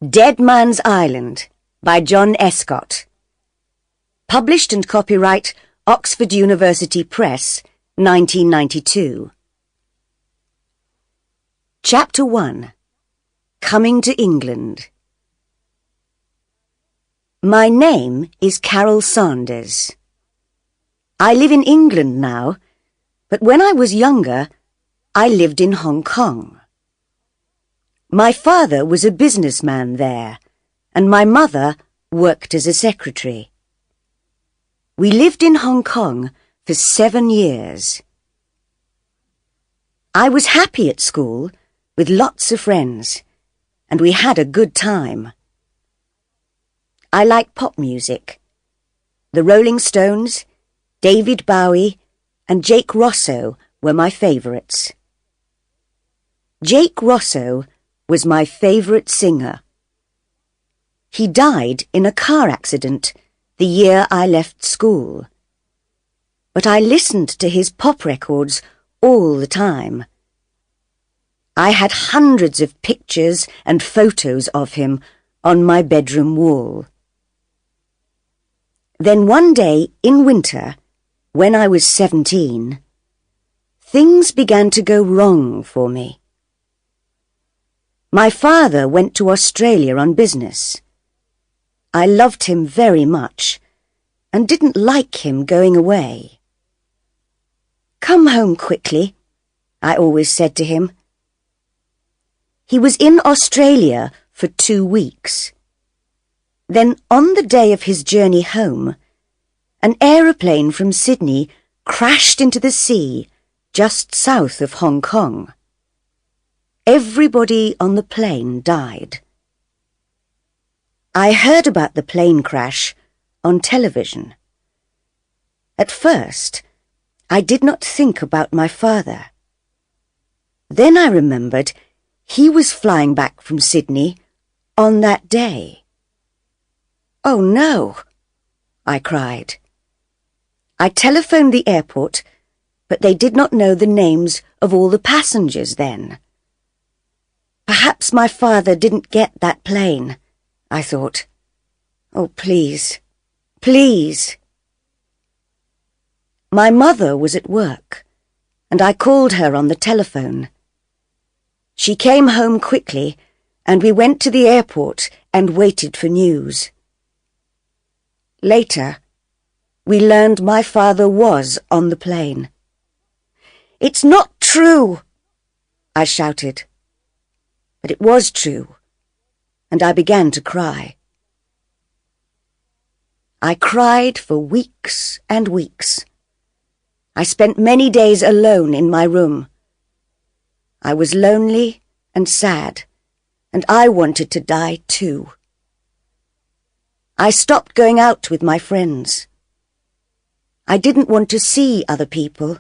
Dead Man's Island by John Escott. Published and copyright Oxford University Press, 1992. Chapter 1. Coming to England. My name is Carol Sanders. I live in England now, but when I was younger, I lived in Hong Kong. My father was a businessman there, and my mother worked as a secretary. We lived in Hong Kong for 7 years. I was happy at school, with lots of friends, and we had a good time. I like pop music. The Rolling Stones, David Bowie, and Jake Rosso were my favourites. Jake Rosso was my favourite singer. He died in a car accident the year I left school. But I listened to his pop records all the time. I had hundreds of pictures and photos of him on my bedroom wall. Then one day in winter, when I was 17, things began to go wrong for me. My father went to Australia on business. I loved him very much and didn't like him going away. "Come home quickly," I always said to him. He was in Australia for 2 weeks. Then on the day of his journey home, an aeroplane from Sydney crashed into the sea just south of Hong Kong. Everybody on the plane died. I heard about the plane crash on television. At first, I did not think about my father. Then I remembered he was flying back from Sydney on that day. "Oh no!" I cried. I telephoned the airport, but they did not know the names of all the passengers then. Perhaps my father didn't get that plane, I thought. Oh, please, please. My mother was at work, and I called her on the telephone. She came home quickly, and we went to the airport and waited for news. Later, we learned my father was on the plane. "It's not true!" I shouted. But it was true, and I began to cry. I cried for weeks and weeks. I spent many days alone in my room. I was lonely and sad, and I wanted to die too. I stopped going out with my friends. I didn't want to see other people.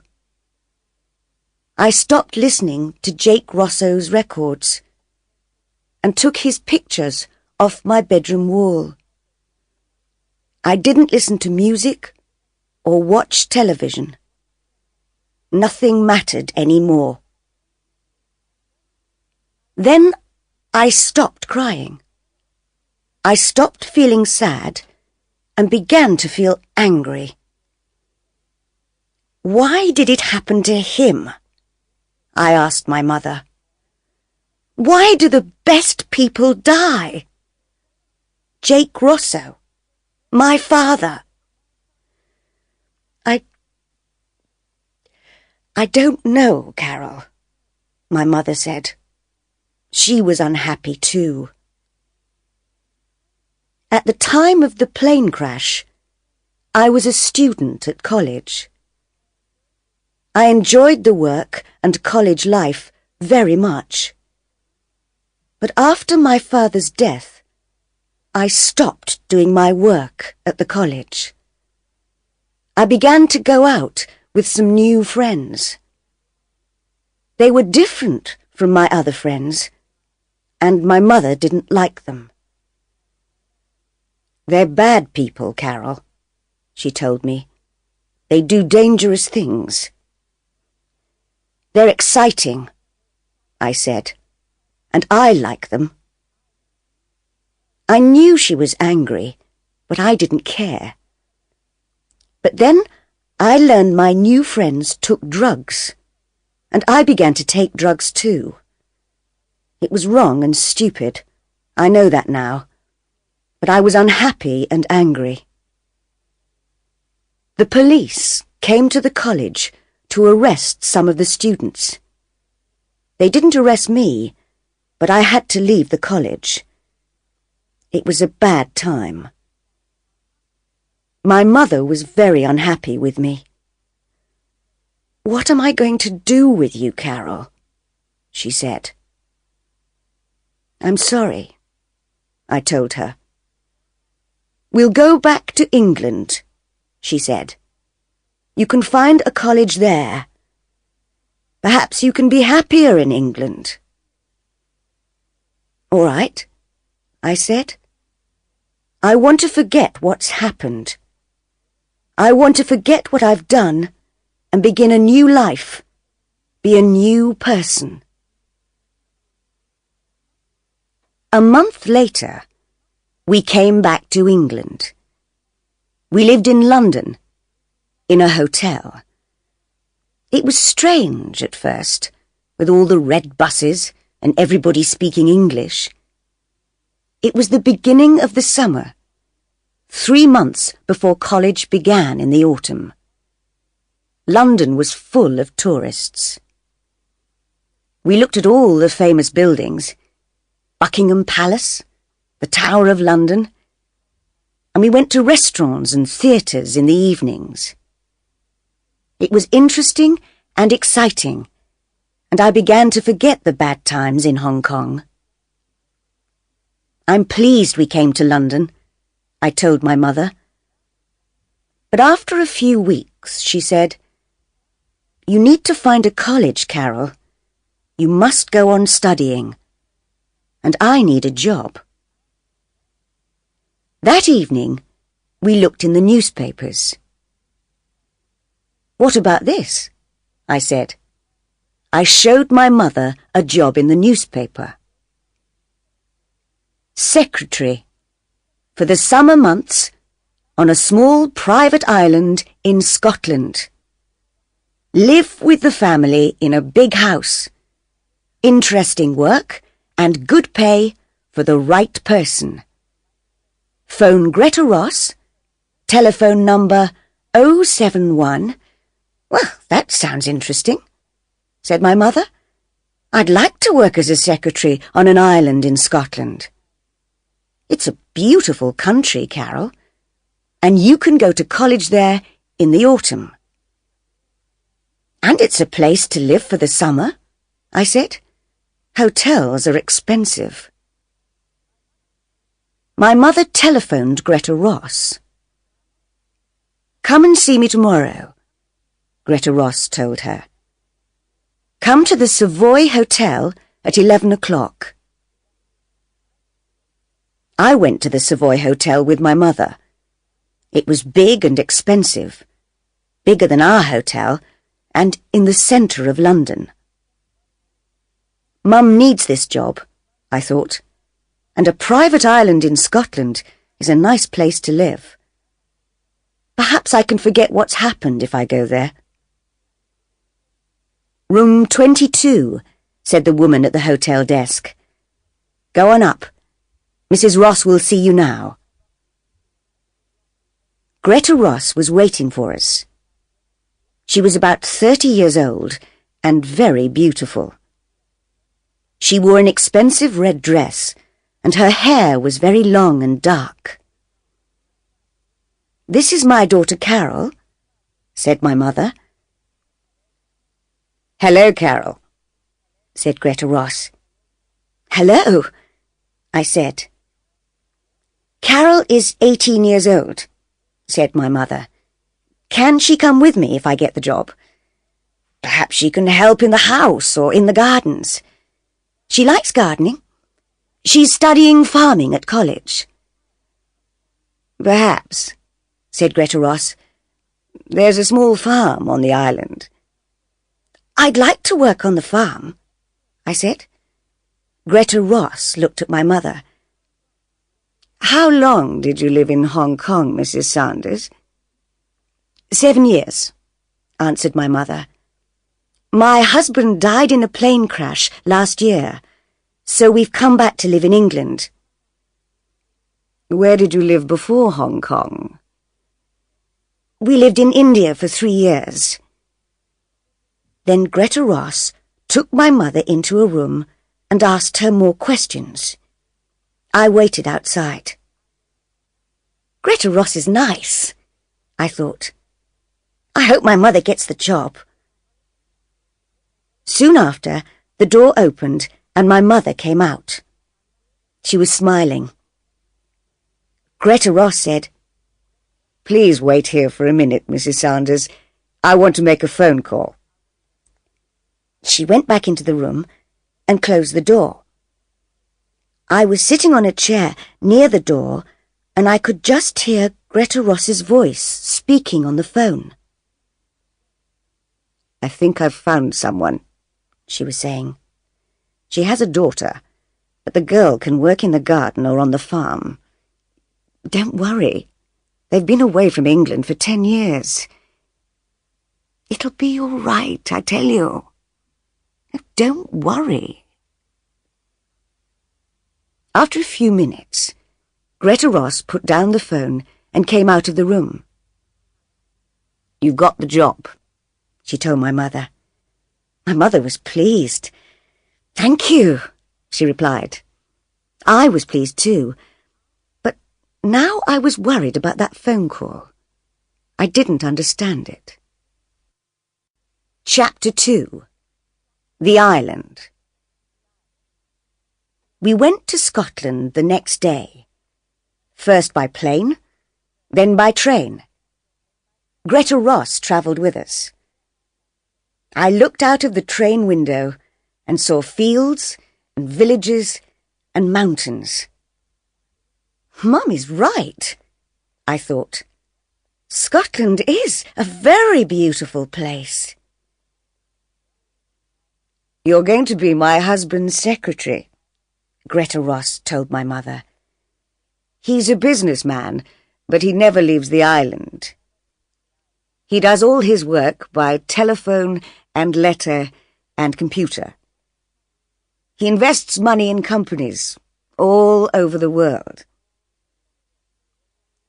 I stopped listening to Jake Rosso's records and took his pictures off my bedroom wall. I didn't listen to music or watch television. Nothing mattered anymore. Then I stopped crying. I stopped feeling sad and began to feel angry. Why did it happen to him? I asked my mother. Why do the best people die? Jake Rosso, my father. I don't know, Carol, my mother said. She was unhappy too. At the time of the plane crash, I was a student at college. I enjoyed the work and college life very much. But after my father's death, I stopped doing my work at the college. I began to go out with some new friends. They were different from my other friends, and my mother didn't like them. "They're bad people, Carol," she told me. "They do dangerous things." "They're exciting," I said, "and I like them." I knew she was angry, but I didn't care. But then I learned my new friends took drugs, and I began to take drugs too. It was wrong and stupid. I know that now. But I was unhappy and angry. The police came to the college to arrest some of the students. They didn't arrest me, but I had to leave the college. It was a bad time. My mother was very unhappy with me. "What am I going to do with you, Carol?" she said. "I'm sorry," I told her. "We'll go back to England," she said. "You can find a college there. Perhaps you can be happier in England." "All right," I said. "I want to forget what's happened. I want to forget what I've done and begin a new life, be a new person." A month later, we came back to England. We lived in London, in a hotel. It was strange at first, with all the red buses and everybody speaking English. It was the beginning of the summer, 3 months before college began in the autumn. London was full of tourists. We looked at all the famous buildings, Buckingham Palace, the Tower of London, and we went to restaurants and theatres in the evenings. It was interesting and exciting, and I began to forget the bad times in Hong Kong. "I'm pleased we came to London," I told my mother. But after a few weeks, she said, "You need to find a college, Carol. You must go on studying. And I need a job." That evening, we looked in the newspapers. "What about this?" I said. I showed my mother a job in the newspaper. "Secretary for the summer months on a small private island in Scotland. Live with the family in a big house. Interesting work and good pay for the right person. Phone Greta Ross, telephone number 071. "Well, that sounds interesting," said my mother. "I'd like to work as a secretary on an island in Scotland. It's a beautiful country, Carol, and you can go to college there in the autumn." "And it's a place to live for the summer," I said. "Hotels are expensive." My mother telephoned Greta Ross. "Come and see me tomorrow," Greta Ross told her. "Come to the Savoy Hotel at 11 o'clock. I went to the Savoy Hotel with my mother. It was big and expensive, bigger than our hotel, and in the centre of London. Mum needs this job, I thought, and a private island in Scotland is a nice place to live. Perhaps I can forget what's happened if I go there. "Room 22, said the woman at the hotel desk. "Go on up. Mrs. Ross will see you now." Greta Ross was waiting for us. She was about 30 years old and very beautiful. She wore an expensive red dress, and her hair was very long and dark. "This is my daughter Carol," said my mother. "Hello, Carol," said Greta Ross. "Hello," I said. "Carol is 18 years old," said my mother. "Can she come with me if I get the job? Perhaps she can help in the house or in the gardens. She likes gardening. She's studying farming at college." "Perhaps," said Greta Ross. "There's a small farm on the island." "I'd like to work on the farm," I said. Greta Ross looked at my mother. How long did you live in Hong Kong, Mrs. Sanders? 7 years, answered my mother. My husband died in a plane crash last year, so we've come back to live in England. Where did you live before Hong Kong? We lived in India for 3 years. Then Greta Ross took my mother into a room and asked her more questions. I waited outside. Greta Ross is nice, I thought. I hope my mother gets the job. Soon after, the door opened and my mother came out. She was smiling. Greta Ross said, "Please wait here for a minute, Mrs. Sanders. I want to make a phone call." She went back into the room and closed the door. I was sitting on a chair near the door and I could just hear Greta Ross's voice speaking on the phone. "I think I've found someone," she was saying. "She has a daughter, but the girl can work in the garden or on the farm. Don't worry. They've been away from England for 10 years. It'll be all right, I tell you. Don't worry." After a few minutes, Greta Ross put down the phone and came out of the room. "You've got the job," she told my mother. My mother was pleased. "Thank you," she replied. I was pleased too, but now I was worried about that phone call. I didn't understand it. Chapter 2. The Island. We went to Scotland the next day, first by plane, then by train. Greta Ross travelled with us. I looked out of the train window and saw fields and villages and mountains. Mum is right, I thought. Scotland is a very beautiful place. "You're going to be my husband's secretary," Greta Ross told my mother. "He's a businessman, but he never leaves the island. He does all his work by telephone and letter and computer. He invests money in companies all over the world."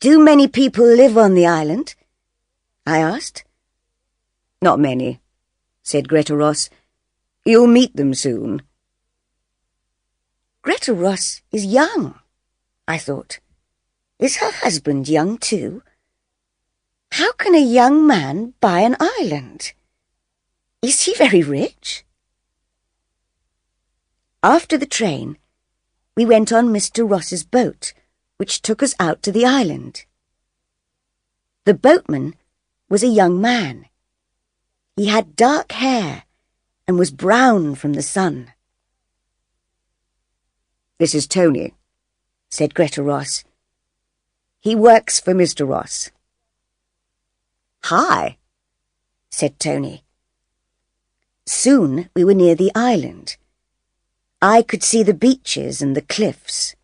"Do many people live on the island?" I asked. "Not many," said Greta Ross. "You'll meet them soon." Greta Ross is young, I thought. Is her husband young too? How can a young man buy an island? Is he very rich? After the train, we went on Mr. Ross's boat, which took us out to the island. The boatman was a young man. He had dark hair and was brown from the sun. "This is Tony," said Greta Ross. "He works for Mr. Ross." "Hi," said Tony. Soon we were near the island. I could see the beaches and the cliffs.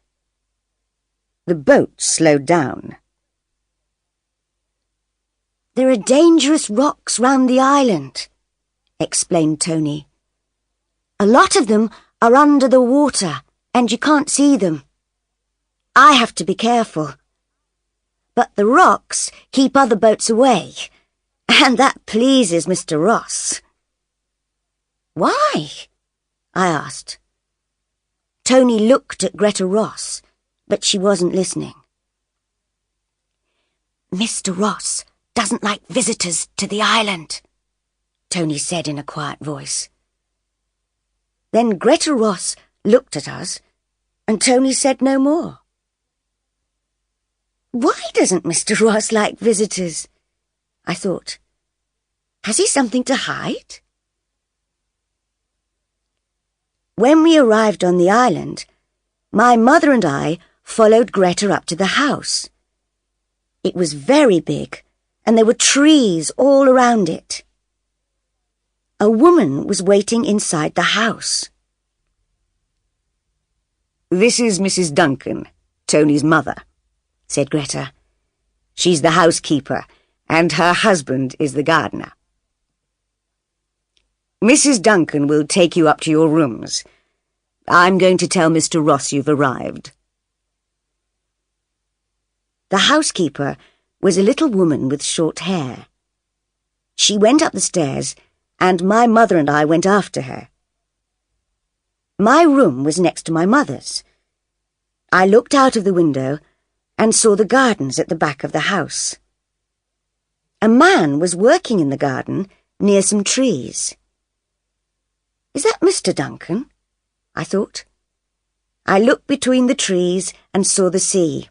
The boat slowed down. "There are dangerous rocks round the island," explained Tony. "A lot of them are under the water and you can't see them. I have to be careful. But the rocks keep other boats away, and that pleases Mr. Ross." "Why?" I asked. Tony looked at Greta Ross, but she wasn't listening. "Mr. Ross doesn't like visitors to the island," Tony said in a quiet voice. Then Greta Ross looked at us, and Tony said no more. Why doesn't Mr. Ross like visitors? I thought. Has he something to hide? When we arrived on the island, my mother and I followed Greta up to the house. It was very big, and there were trees all around it. A woman was waiting inside the house. "This is Mrs. Duncan," Tony's mother," said Greta. "She's the housekeeper, and her husband is the gardener. Mrs. Duncan will take you up to your rooms. I'm going to tell Mr. Ross you've arrived." The housekeeper was a little woman with short hair. She went up the stairs, and my mother and I went after her. My room was next to my mother's. I looked out of the window and saw the gardens at the back of the house. A man was working in the garden near some trees. "Is that Mr. Duncan?" I thought. I looked between the trees and saw the sea.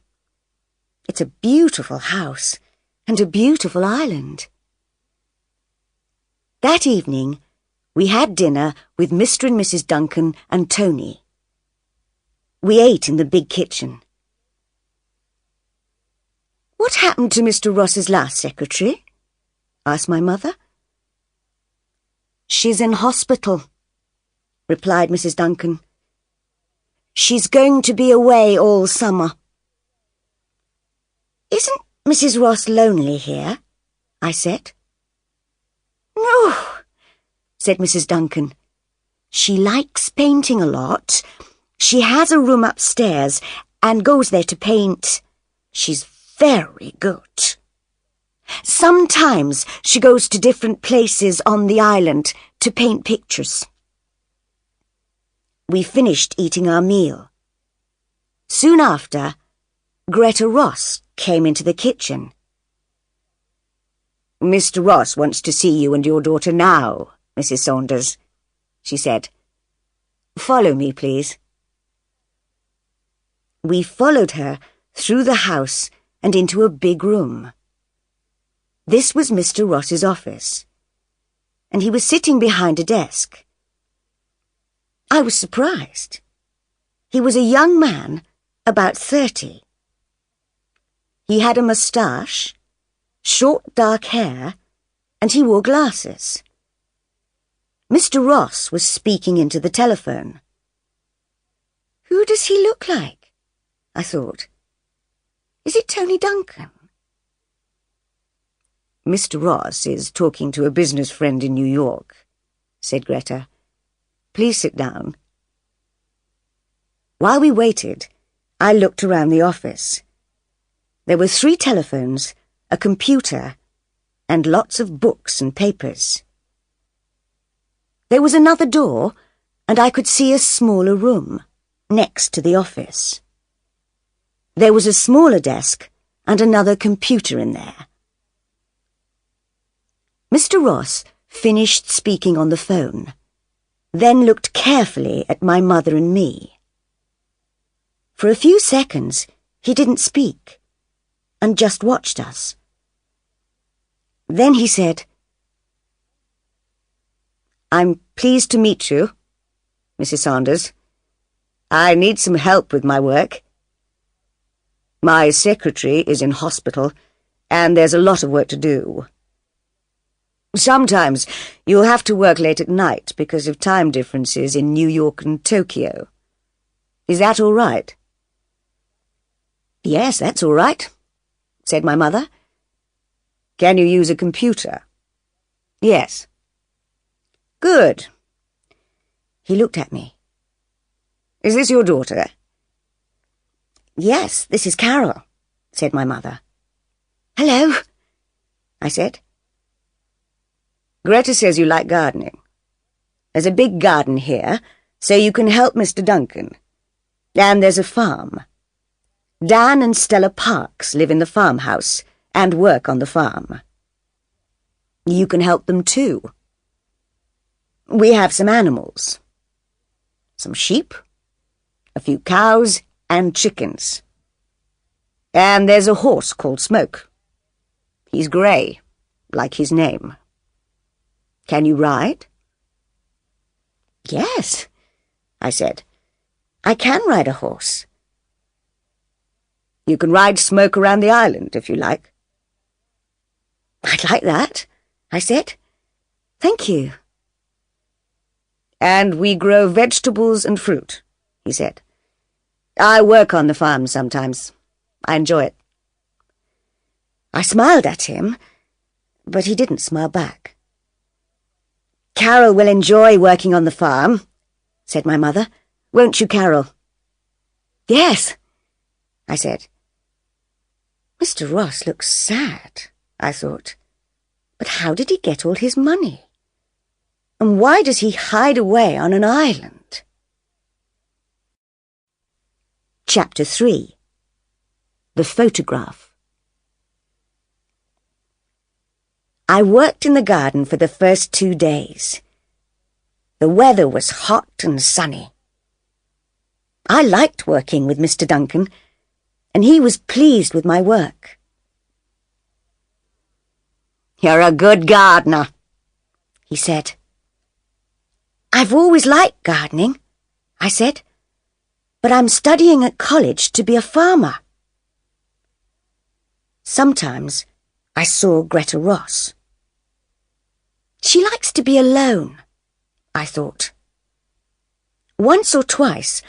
It's a beautiful house and a beautiful island. That evening, we had dinner with Mr. and Mrs. Duncan and Tony. We ate in the big kitchen. "What happened to Mr. Ross's last secretary?" asked my mother. "She's in hospital," replied Mrs. Duncan. "She's going to be away all summer." "Isn't Mrs. Ross lonely here?" I said. "No," said Mrs. Duncan. "She likes painting a lot. She has a room upstairs and goes there to paint. She's very good. Sometimes she goes to different places on the island to paint pictures." We finished eating our meal. Soon after, Greta Ross came into the kitchen. "Mr. Ross wants to see you and your daughter now, Mrs. Saunders," she said. "Follow me, please." We followed her through the house and into a big room. This was Mr. Ross's office, and he was sitting behind a desk. I was surprised. He was a young man, about 30. He had a moustache, short dark hair, and he wore glasses. Mr. Ross was speaking into the telephone. "Who does he look like?" I thought. "Is it Tony Duncan?" "Mr. Ross is talking to a business friend in New York," said Greta. "Please sit down." While we waited, I looked around the office. There were 3 telephones, a computer, and lots of books and papers. There was another door, and I could see a smaller room next to the office. There was a smaller desk and another computer in there. Mr. Ross finished speaking on the phone, then looked carefully at my mother and me. For a few seconds, he didn't speak, and just watched us. Then he said, "I'm pleased to meet you, Mrs. Saunders. I need some help with my work. My secretary is in hospital, and there's a lot of work to do. Sometimes you'll have to work late at night because of time differences in New York and Tokyo. Is that all right?" "Yes, that's all right," said my mother. "Can you use a computer?" "Yes." "Good." He looked at me. "Is this your daughter?" "Yes, this is Carol," said my mother. "Hello," I said. "Greta says you like gardening. There's a big garden here, so you can help Mr. Duncan. And there's a farm. Dan and Stella Parks live in the farmhouse and work on the farm. You can help them too. We have some animals. Some sheep, a few cows, and chickens. And there's a horse called Smoke. He's grey, like his name. Can you ride?" "Yes," I said. "I can ride a horse." "You can ride Smoke around the island, if you like." "I'd like that," I said. "Thank you." "And we grow vegetables and fruit," he said. I work on the farm sometimes. I enjoy it." I smiled at him, but he didn't smile back. "Carol will enjoy working on the farm," said my mother. "Won't you, Carol?" "Yes," I said. Mr. Ross looks sad, I thought. But how did he get all his money? And why does he hide away on an island? Chapter 3. The Photograph. I worked in the garden for the first 2 days. The weather was hot and sunny. I liked working with Mr. Duncan, and he was pleased with my work. "You're a good gardener," he said. "I've always liked gardening," I said, "but I'm studying at college to be a farmer." Sometimes I saw Greta Ross. She likes to be alone, I thought. Once or twice,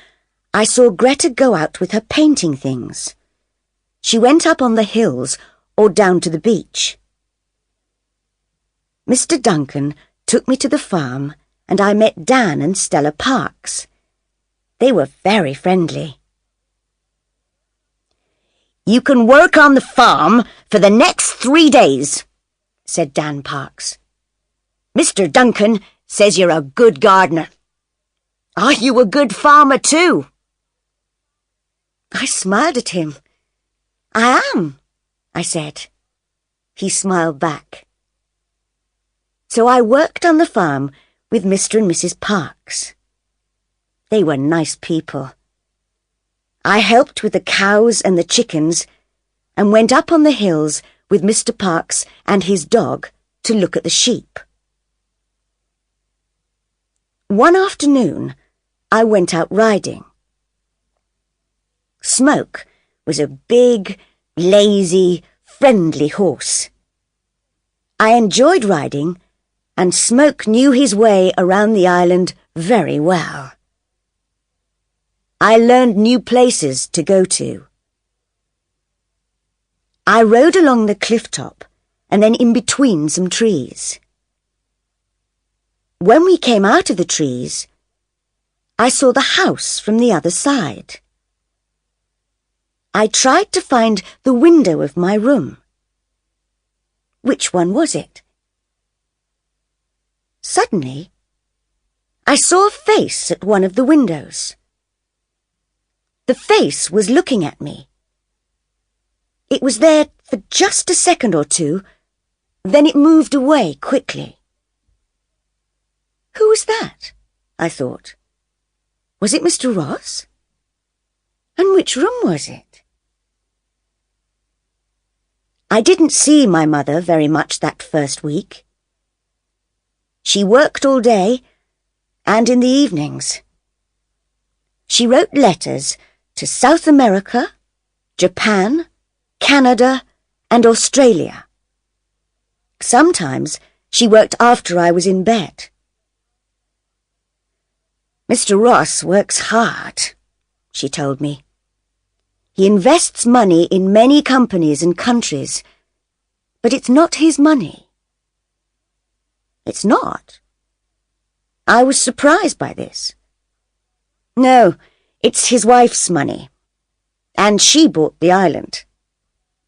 I saw Greta go out with her painting things. She went up on the hills or down to the beach. Mr. Duncan took me to the farm, and I met Dan and Stella Parks. They were very friendly. "You can work on the farm for the next 3 days," said Dan Parks. "Mr. Duncan says you're a good gardener. Are you a good farmer too?" I smiled at him. "I am," I said. He smiled back. So I worked on the farm with Mr. and Mrs. Parks. They were nice people. I helped with the cows and the chickens and went up on the hills with Mr. Parks and his dog to look at the sheep. One afternoon, I went out riding. Smoke was a big, lazy, friendly horse. I enjoyed riding, and Smoke knew his way around the island very well. I learned new places to go to. I rode along the cliff top and then in between some trees. When we came out of the trees, I saw the house from the other side. I tried to find the window of my room. Which one was it? Suddenly, I saw a face at one of the windows. The face was looking at me. It was there for just a second or two, then it moved away quickly. Who was that? I thought. Was it Mr. Ross? And which room was it? I didn't see my mother very much that first week. She worked all day and in the evenings. She wrote letters to South America, Japan, Canada, and Australia. Sometimes she worked after I was in bed. "Mr. Ross works hard," she told me. "He invests money in many companies and countries, but it's not his money." "It's not?" I was surprised by this. "No, it's his wife's money, and she bought the island.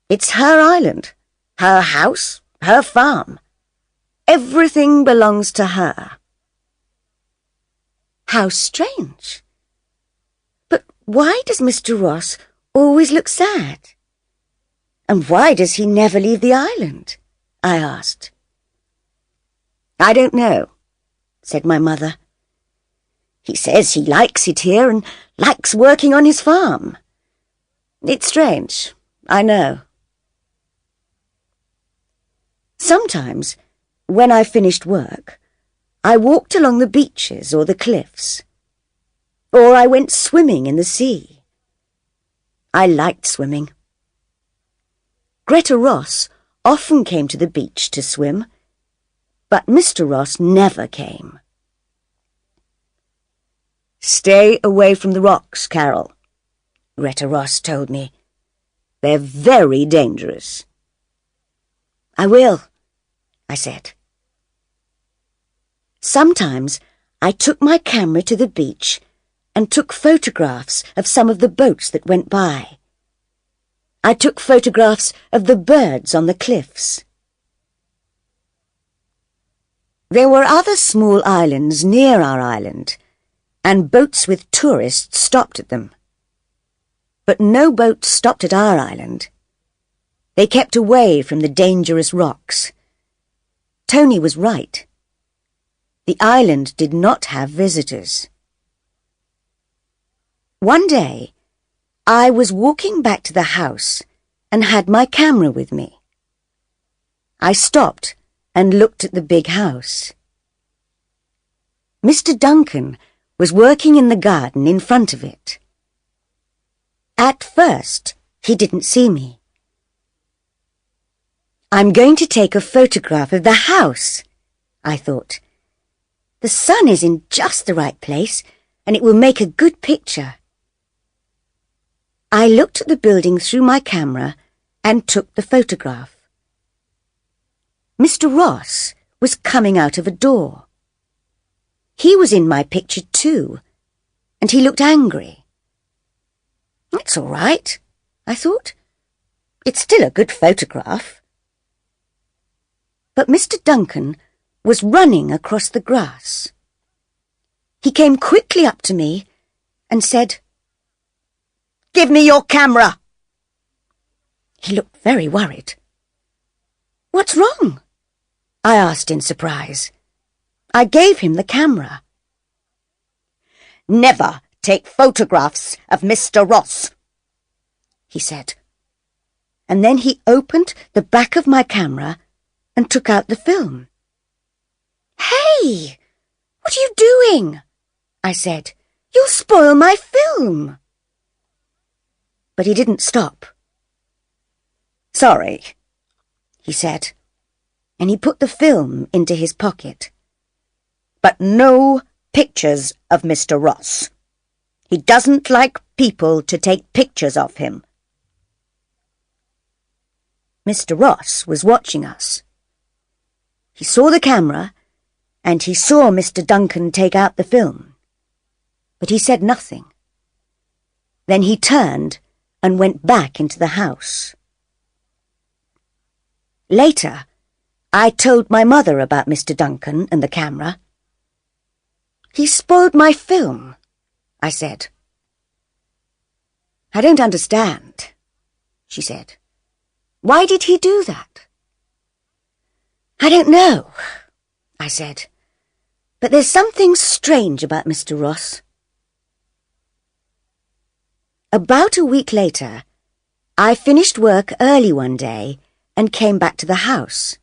It's her island, her house, her farm. Everything belongs to her." How strange. But why does Mr. Ross always look sad? And why does he never leave the island? I asked. "I don't know," said my mother. "He says he likes it here and likes working on his farm. It's strange, I know." Sometimes, when I finished work, I walked along the beaches or the cliffs, or I went swimming in the sea. I liked swimming. Greta Ross often came to the beach to swim, but Mr. Ross never came. "Stay away from the rocks, Carol," Greta Ross told me. "They're very dangerous." "I will," I said. Sometimes I took my camera to the beach and took photographs of some of the boats that went by. I took photographs of the birds on the cliffs. There were other small islands near our island, and boats with tourists stopped at them. But no boat stopped at our island. They kept away from the dangerous rocks. Tony was right. The island did not have visitors. One day, I was walking back to the house and had my camera with me. I stopped and looked at the big house. Mr. Duncan was working in the garden in front of it. At first, he didn't see me. "I'm going to take a photograph of the house," I thought. "The sun is in just the right place, and it will make a good picture." I looked at the building through my camera and took the photograph. Mr. Ross was coming out of a door. He was in my picture too, and he looked angry. "It's all right," I thought. "It's still a good photograph." But Mr. Duncan was running across the grass. He came quickly up to me and said, "Give me your camera." He looked very worried. "What's wrong?" I asked in surprise. I gave him the camera. "Never take photographs of Mr. Ross," he said. And then he opened the back of my camera and took out the film. "Hey, what are you doing?" I said. "You'll spoil my film." But he didn't stop. "Sorry," he said, and he put the film into his pocket. "But no pictures of Mr. Ross. He doesn't like people to take pictures of him." Mr. Ross was watching us. He saw the camera, and he saw Mr. Duncan take out the film. But he said nothing. Then he turned and went back into the house. Later, I told my mother about Mr. Duncan and the camera. "He spoiled my film," I said. "I don't understand," she said. "Why did he do that?" "I don't know," I said. "But there's something strange about Mr. Ross." About a week later, I finished work early one day and came back to the house.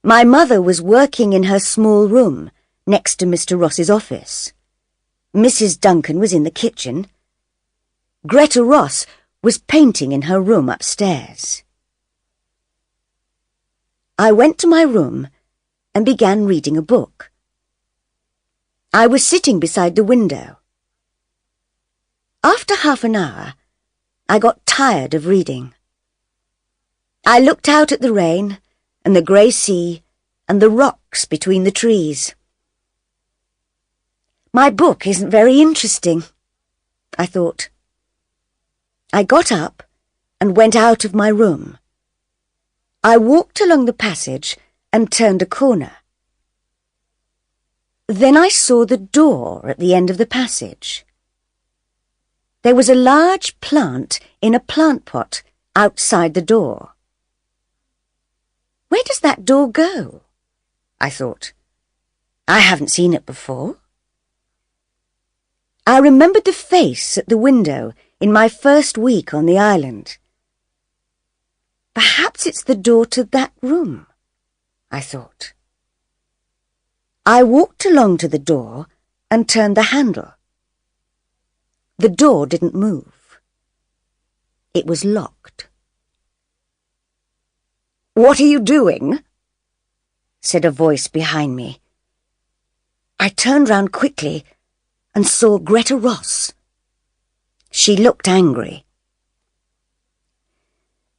My mother was working in her small room next to Mr. Ross's office. Mrs. Duncan was in the kitchen. Greta Ross was painting in her room upstairs. I went to my room and began reading a book. I was sitting beside the window. After half an hour, I got tired of reading. I looked out at the rain and the grey sea and the rocks between the trees. My book isn't very interesting, I thought. I got up and went out of my room. I walked along the passage and turned a corner. Then I saw the door at the end of the passage. There was a large plant in a plant pot outside the door. Where does that door go? I thought. I haven't seen it before. I remembered the face at the window in my first week on the island. Perhaps it's the door to that room, I thought. I walked along to the door and turned the handle. The door didn't move. It was locked. "What are you doing?" said a voice behind me. I turned round quickly and saw Greta Ross. She looked angry.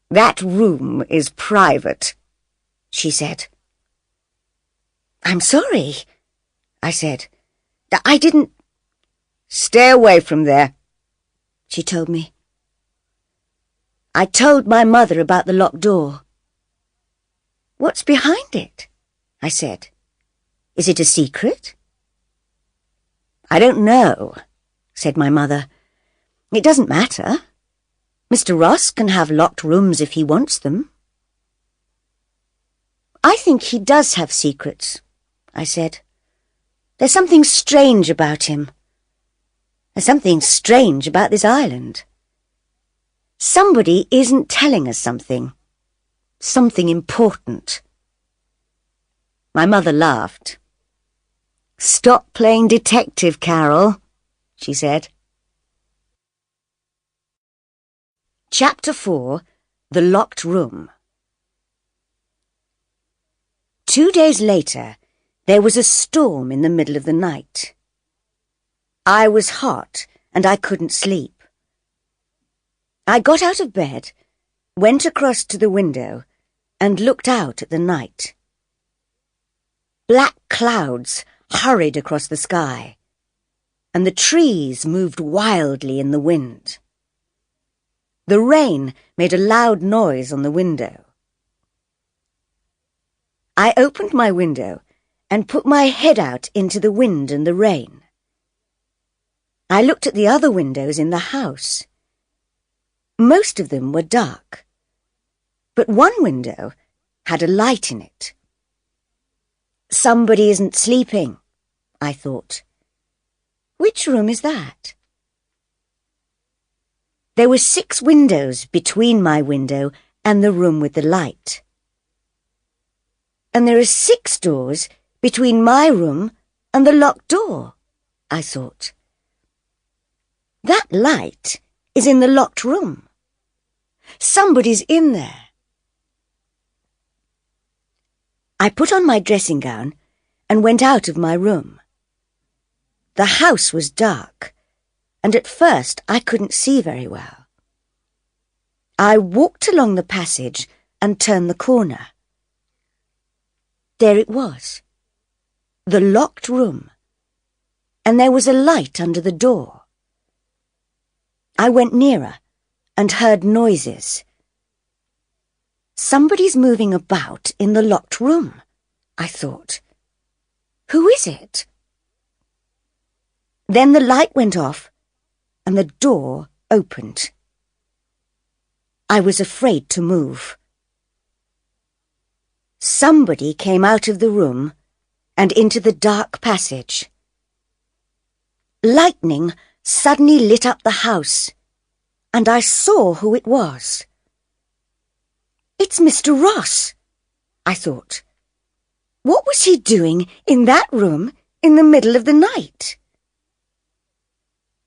"That room is private," she said. "I'm sorry," I said. "I didn't—" "Stay away from there," she told me. I told my mother about the locked door. "What's behind it?" I said. "Is it a secret?" "I don't know," said my mother. "It doesn't matter. Mr. Ross can have locked rooms if he wants them." "I think he does have secrets," I said. "There's something strange about him. There's something strange about this island. Somebody isn't telling us something. Something important." My mother laughed. "Stop playing detective, Carol," she said. Chapter 4. The Locked Room. 2 days later, there was a storm in the middle of the night. I was hot and I couldn't sleep. I got out of bed, went across to the window, and looked out at the night. Black clouds hurried across the sky, and the trees moved wildly in the wind. The rain made a loud noise on the window. I opened my window and put my head out into the wind and the rain. I looked at the other windows in the house. Most of them were dark, but one window had a light in it. Somebody isn't sleeping, I thought. Which room is that? There were 6 windows between my window and the room with the light. And there are 6 doors between my room and the locked door, I thought. That light is in the locked room. Somebody's in there. I put on my dressing gown and went out of my room. The house was dark, and at first I couldn't see very well. I walked along the passage and turned the corner. There it was, the locked room, and there was a light under the door. I went nearer and heard noises. Somebody's moving about in the locked room, I thought. Who is it? Then the light went off and the door opened. I was afraid to move. Somebody came out of the room and into the dark passage. Lightning suddenly lit up the house, and I saw who it was. "It's Mr. Ross," I thought. What was he doing in that room in the middle of the night?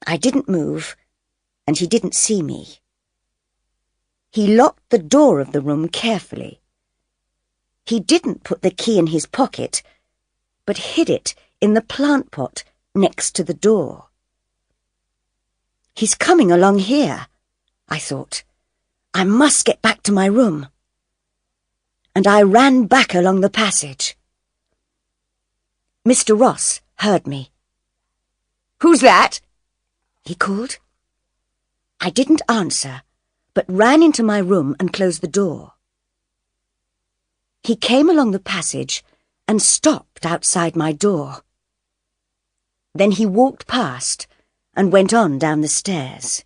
I didn't move, and he didn't see me. He locked the door of the room carefully. He didn't put the key in his pocket, but hid it in the plant pot next to the door. "He's coming along here," I thought. "I must get back to my room." And I ran back along the passage. Mr. Ross heard me. "Who's that?" he called. I didn't answer, but ran into my room and closed the door. He came along the passage and stopped outside my door. Then he walked past and went on down the stairs.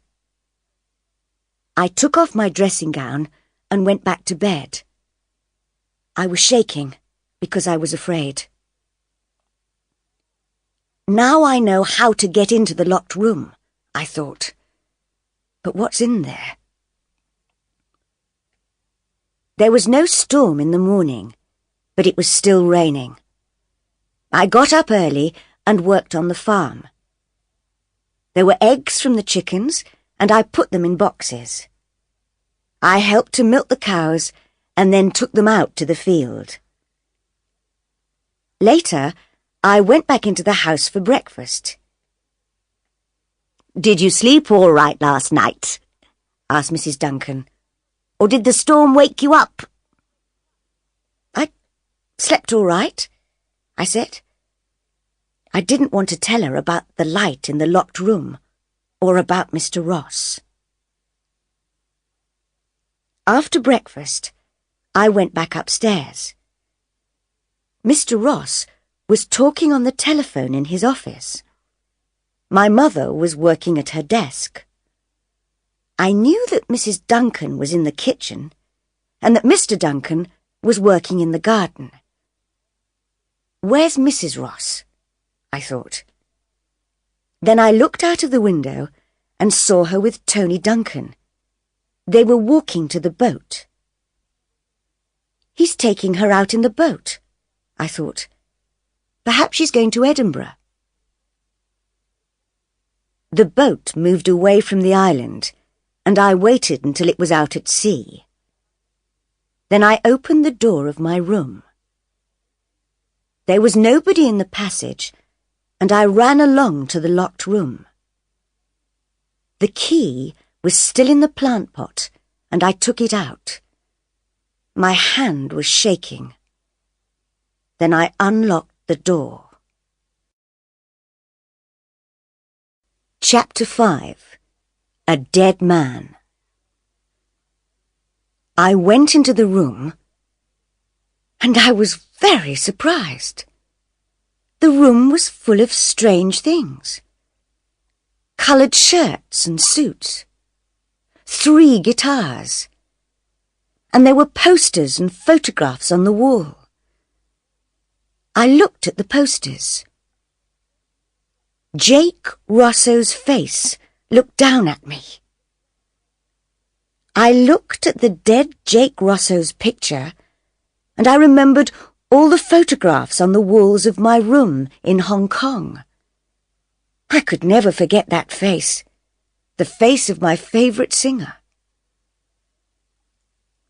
I took off my dressing gown and went back to bed. I was shaking because I was afraid. Now I know how to get into the locked room, I thought. But what's in there? There was no storm in the morning, but it was still raining. I got up early and worked on the farm. There were eggs from the chickens, and I put them in boxes. I helped to milk the cows and then took them out to the field. Later, I went back into the house for breakfast. "Did you sleep all right last night?" asked Mrs. Duncan. "Or did the storm wake you up?" "I slept all right," I said. I didn't want to tell her about the light in the locked room or about Mr. Ross. After breakfast, I went back upstairs. Mr. Ross was talking on the telephone in his office. My mother was working at her desk. I knew that Mrs. Duncan was in the kitchen and that Mr. Duncan was working in the garden. "Where's Mrs. Ross?" I thought. Then I looked out of the window and saw her with Tony Duncan. They were walking to the boat. "He's taking her out in the boat," I thought. "Perhaps she's going to Edinburgh." The boat moved away from the island, and I waited until it was out at sea. Then I opened the door of my room. There was nobody in the passage, and I ran along to the locked room. The key was still in the plant pot, and I took it out. My hand was shaking. Then I unlocked the door. Chapter 5. A Dead Man. I went into the room, and I was very surprised. The room was full of strange things. Coloured shirts and suits. 3 guitars. And there were posters and photographs on the wall. I looked at the posters. Jake Rosso's face looked down at me. I looked at the dead Jake Rosso's picture, and I remembered all the photographs on the walls of my room in Hong Kong. I could never forget that face, the face of my favourite singer.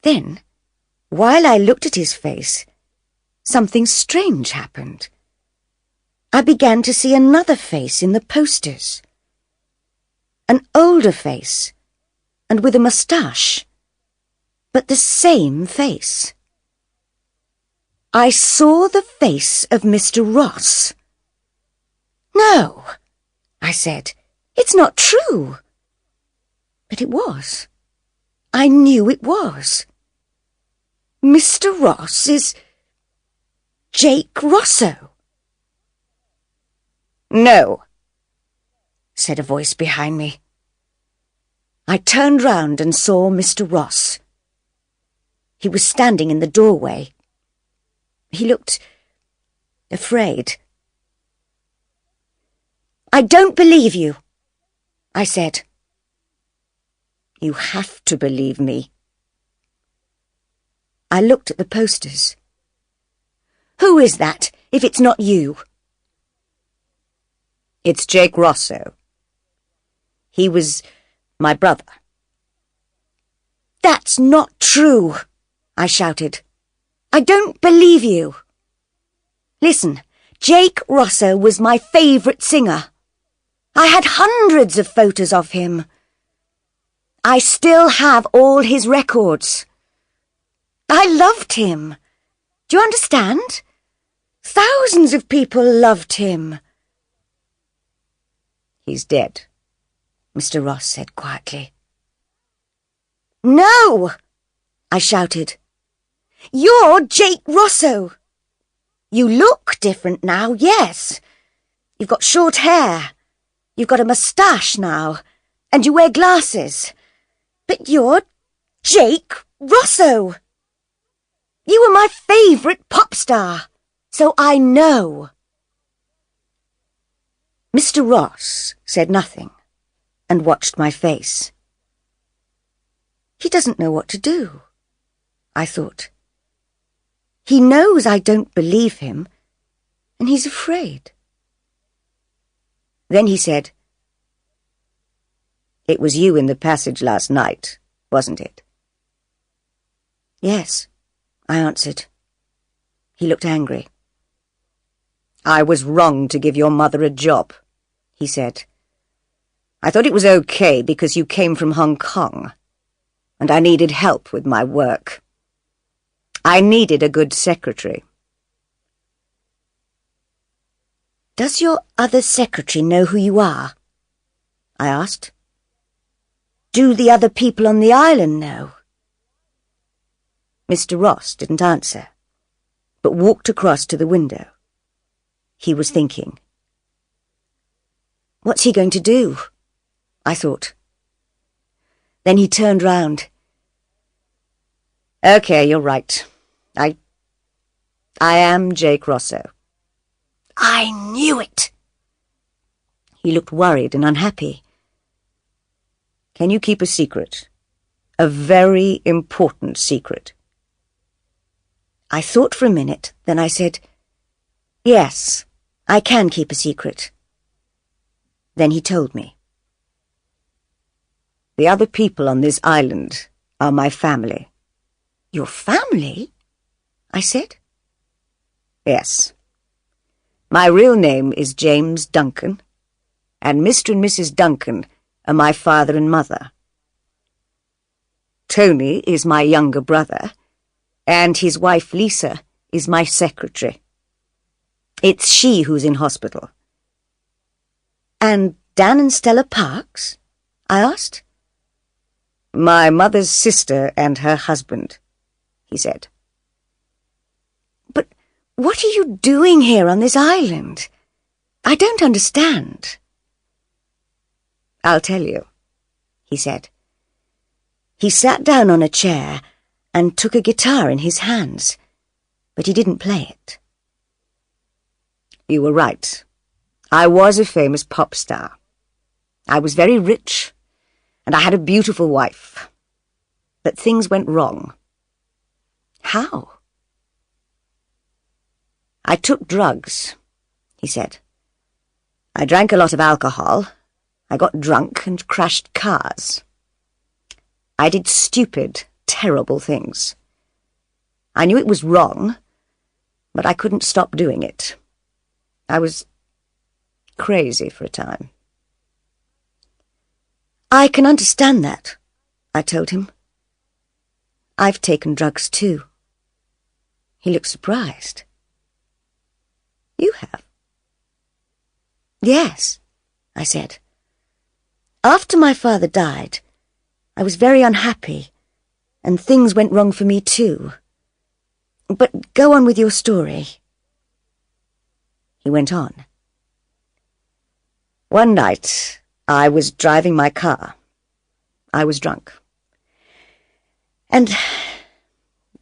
Then, while I looked at his face, something strange happened. I began to see another face in the posters. An older face, and with a moustache, but the same face. I saw the face of Mr. Ross. "No," I said, "it's not true." But it was. I knew it was. Mr. Ross is Jake Rosso. "No," said a voice behind me. I turned round and saw Mr. Ross. He was standing in the doorway. He looked afraid. "I don't believe you," I said. "You have to believe me." I looked at the posters. "Who is that, if it's not you?" "It's Jake Rosso. He was my brother." "That's not true," I shouted. "I don't believe you." "Listen, Jake Rosso was my favourite singer. I had hundreds of photos of him. I still have all his records. I loved him. Do you understand? Thousands of people loved him." "He's dead," Mr. Ross said quietly. "No!" I shouted. "You're Jake Rosso. You look different now, yes. You've got short hair. You've got a moustache now, and you wear glasses. But you're Jake Rosso. You were my favourite pop star, so I know." Mr. Ross said nothing and watched my face. He doesn't know what to do, I thought. He knows I don't believe him, and he's afraid. Then he said, "It was you in the passage last night, wasn't it?" "Yes," I answered. He looked angry. "I was wrong to give your mother a job," he said. I thought it was okay because you came from Hong Kong, and I needed help with my work. I needed a good secretary. Does your other secretary know who you are? I asked. Do the other people on the island know? Mr. Ross didn't answer, but walked across to the window. He was thinking. What's he going to do? I thought. Then he turned round. Okay, you're right. I am Jake Rosso. I knew it! He looked worried and unhappy. Can you keep a secret? A very important secret. I thought for a minute, then I said, yes, I can keep a secret. Then he told me. The other people on this island are my family. Your family? I said. Yes. My real name is James Duncan, and Mr. and Mrs. Duncan are my father and mother. Tony is my younger brother, and his wife Lisa is my secretary. It's she who's in hospital. And Dan and Stella Parks? I asked. My mother's sister and her husband, he said. But what are you doing here on this island? I don't understand. I'll tell you, he said. He sat down on a chair and took a guitar in his hands, but he didn't play it. You were right. I was a famous pop star. I was very rich, and I had a beautiful wife. But things went wrong. How? I took drugs, he said. I drank a lot of alcohol. I got drunk and crashed cars. I did stupid, terrible things. I knew it was wrong, but I couldn't stop doing it. I was crazy for a time. I can understand that, I told him. I've taken drugs too. He looked surprised. You have? Yes, I said. After my father died, I was very unhappy, and things went wrong for me too. But go on with your story. He went on. One night, I was driving my car. I was drunk. And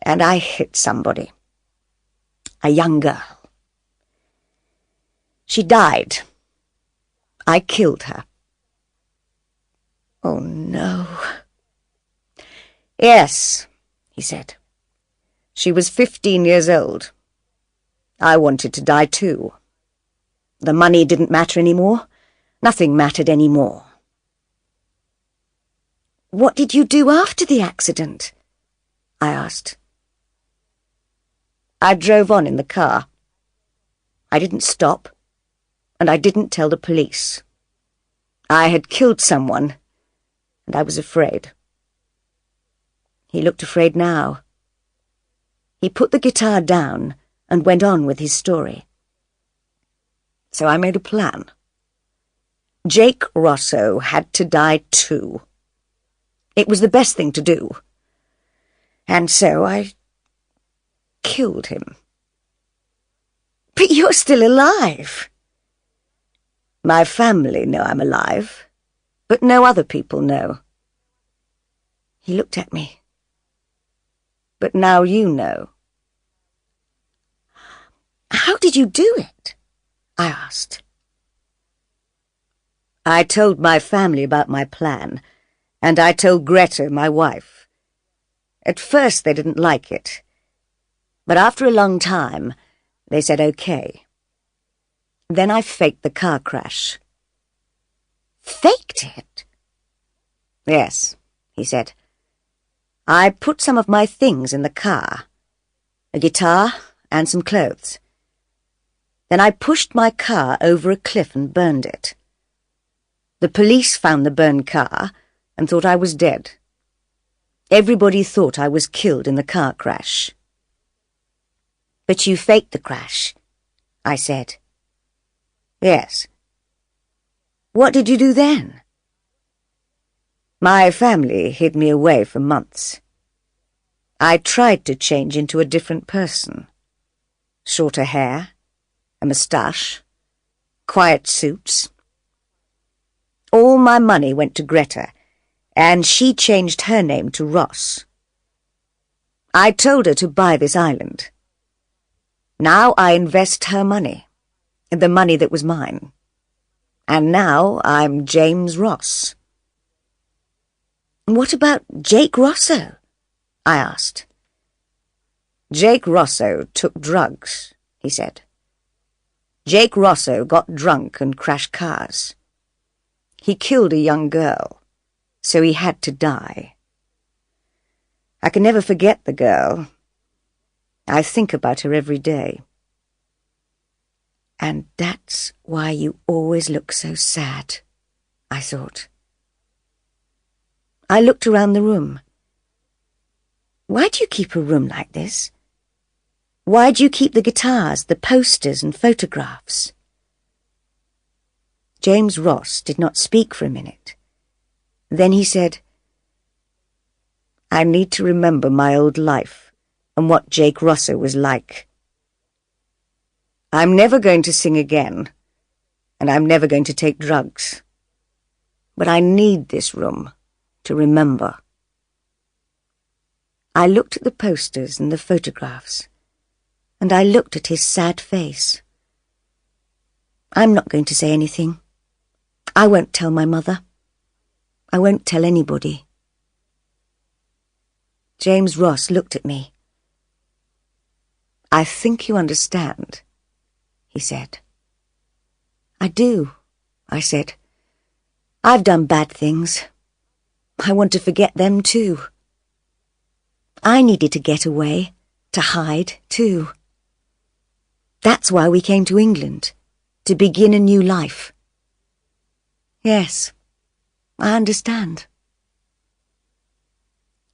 I hit somebody. A young girl. She died. I killed her. Oh, no. Yes, he said. She was 15 years old. I wanted to die too. The money didn't matter anymore. Nothing mattered anymore. What did you do after the accident? I asked. I drove on in the car. I didn't stop, and I didn't tell the police. I had killed someone, and I was afraid. He looked afraid now. He put the guitar down and went on with his story. So I made a plan. Jake Rosso had to die too. It was the best thing to do. And so I killed him. But you're still alive. My family know I'm alive, but no other people know. He looked at me. But now you know. How did you do it? I asked. I told my family about my plan, and I told Greta, my wife. At first they didn't like it, but after a long time, they said okay. Then I faked the car crash. Faked it? Yes, he said. I put some of my things in the car, a guitar and some clothes. Then I pushed my car over a cliff and burned it. The police found the burned car and thought I was dead. Everybody thought I was killed in the car crash. But you faked the crash, I said. Yes. What did you do then? My family hid me away for months. I tried to change into a different person. Shorter hair, a moustache, quiet suits. All my money went to Greta, and she changed her name to Ross. I told her to buy this island. Now I invest her money, the money that was mine. And now I'm James Ross. What about Jake Rosso? I asked. Jake Rosso took drugs, he said. Jake Rosso got drunk and crashed cars. He killed a young girl, so he had to die. I can never forget the girl. I think about her every day. And that's why you always look so sad, I thought. I looked around the room. Why do you keep a room like this? Why do you keep the guitars, the posters and photographs? James Ross did not speak for a minute. Then he said, I need to remember my old life and what Jake Rosso was like. I'm never going to sing again, and I'm never going to take drugs. But I need this room to remember. I looked at the posters and the photographs, and I looked at his sad face. I'm not going to say anything. I won't tell my mother. I won't tell anybody. James Ross looked at me. I think you understand, he said. I do, I said. I've done bad things. I want to forget them too. I needed to get away, to hide too. That's why we came to England, to begin a new life. Yes, I understand.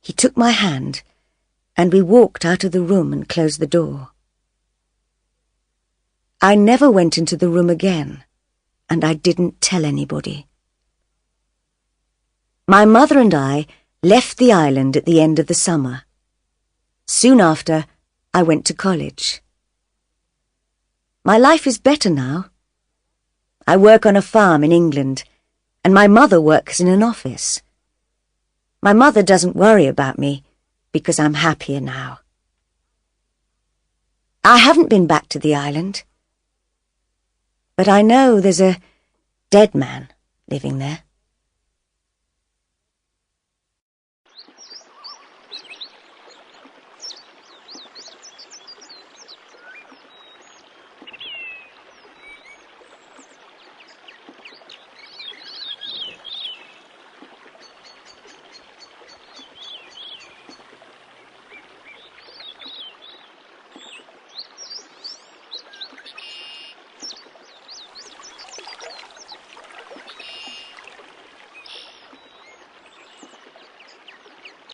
He took my hand, and we walked out of the room and closed the door. I never went into the room again, and I didn't tell anybody. My mother and I left the island at the end of the summer. Soon after, I went to college. My life is better now. I work on a farm in England, and my mother works in an office. My mother doesn't worry about me because I'm happier now. I haven't been back to the island, but I know there's a dead man living there.